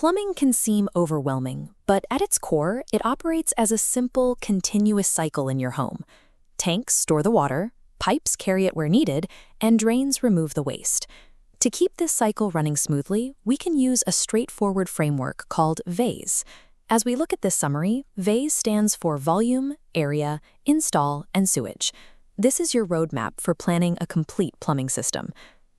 Plumbing can seem overwhelming, but at its core, it operates as a simple, continuous cycle in your home. Tanks store the water, pipes carry it where needed, and drains remove the waste. To keep this cycle running smoothly, we can use a straightforward framework called VASE. As we look at this summary, VASE stands for Volume, Area, Install, and Sewage. This is your roadmap for planning a complete plumbing system.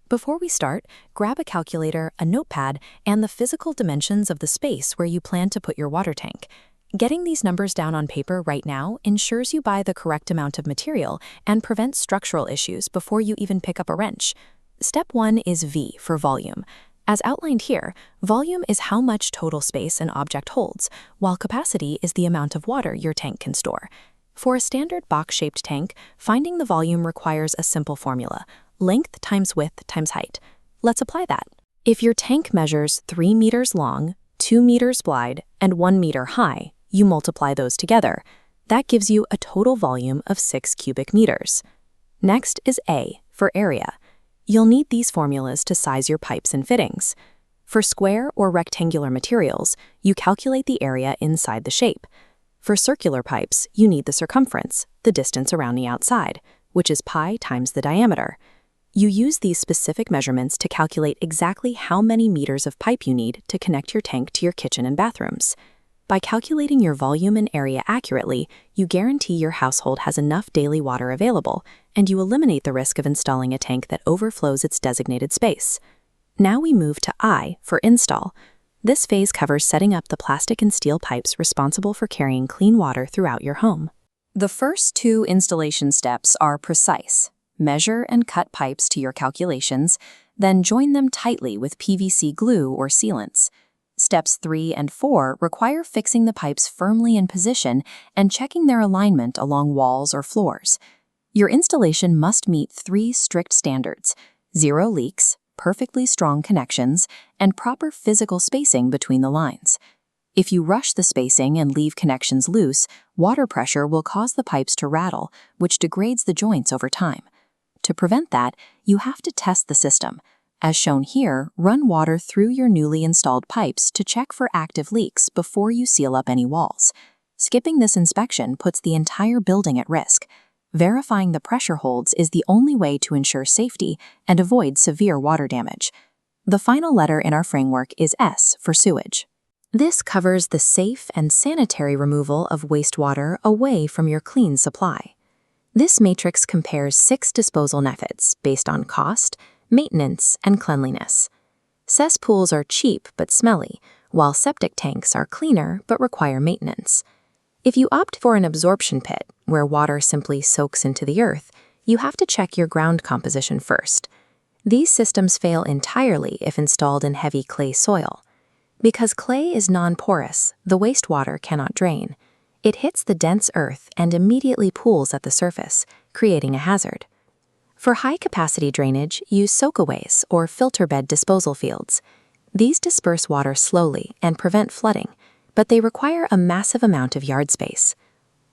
Before we start, grab a calculator, a notepad, and the physical dimensions of the space where you plan to put your water tank. Getting these numbers down on paper right now ensures you buy the correct amount of material and prevents structural issues before you even pick up a wrench. Step 1 is V for volume. As outlined here, volume is how much total space an object holds, while capacity is the amount of water your tank can store. For a standard box-shaped tank, finding the volume requires a simple formula: length times width times height. Let's apply that. If your tank measures 3 meters long, 2 meters wide, and 1 meter high, you multiply those together. That gives you a total volume of 6 cubic meters. Next is A for area. You'll need these formulas to size your pipes and fittings. For square or rectangular materials, you calculate the area inside the shape. For circular pipes, you need the circumference, the distance around the outside, which is pi times the diameter. You use these specific measurements to calculate exactly how many meters of pipe you need to connect your tank to your kitchen and bathrooms. By calculating your volume and area accurately, you guarantee your household has enough daily water available, and you eliminate the risk of installing a tank that overflows its designated space. Now we move to I for install. This phase covers setting up the plastic and steel pipes responsible for carrying clean water throughout your home. The first 2 installation steps are precise. Measure and cut pipes to your calculations, then join them tightly with PVC glue or sealants. Steps 3 and 4 require fixing the pipes firmly in position and checking their alignment along walls or floors. Your installation must meet 3 strict standards: 0 leaks, perfectly strong connections, and proper physical spacing between the lines. If you rush the spacing and leave connections loose, water pressure will cause the pipes to rattle, which degrades the joints over time. To prevent that, you have to test the system. As shown here, run water through your newly installed pipes to check for active leaks before you seal up any walls. Skipping this inspection puts the entire building at risk. Verifying the pressure holds is the only way to ensure safety and avoid severe water damage. The final letter in our framework is S for sewage. This covers the safe and sanitary removal of wastewater away from your clean supply. This matrix compares 6 disposal methods based on cost, maintenance, and cleanliness. Cesspools are cheap but smelly, while septic tanks are cleaner but require maintenance. If you opt for an absorption pit, where water simply soaks into the earth, you have to check your ground composition first. These systems fail entirely if installed in heavy clay soil. Because clay is non-porous, the wastewater cannot drain. It hits the dense earth and immediately pools at the surface, creating a hazard. For high-capacity drainage, use soakaways or filter bed disposal fields. These disperse water slowly and prevent flooding, but they require a massive amount of yard space.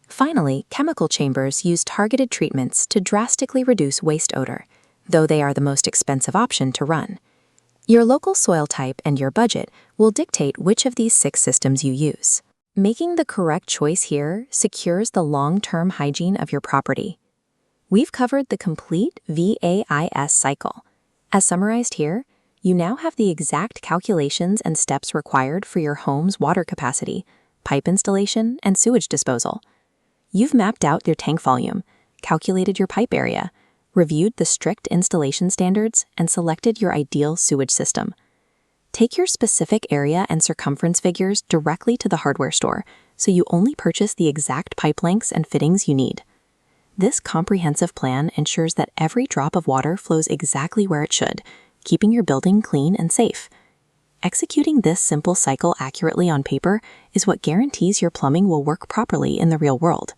Finally, chemical chambers use targeted treatments to drastically reduce waste odor, though they are the most expensive option to run. Your local soil type and your budget will dictate which of these 6 systems you use. Making the correct choice here secures the long-term hygiene of your property. We've covered the complete VAIS cycle. As summarized here, you now have the exact calculations and steps required for your home's water capacity, pipe installation, and sewage disposal. You've mapped out your tank volume, calculated your pipe area, reviewed the strict installation standards, and selected your ideal sewage system. Take your specific area and circumference figures directly to the hardware store, so you only purchase the exact pipe lengths and fittings you need. This comprehensive plan ensures that every drop of water flows exactly where it should, keeping your building clean and safe. Executing this simple cycle accurately on paper is what guarantees your plumbing will work properly in the real world.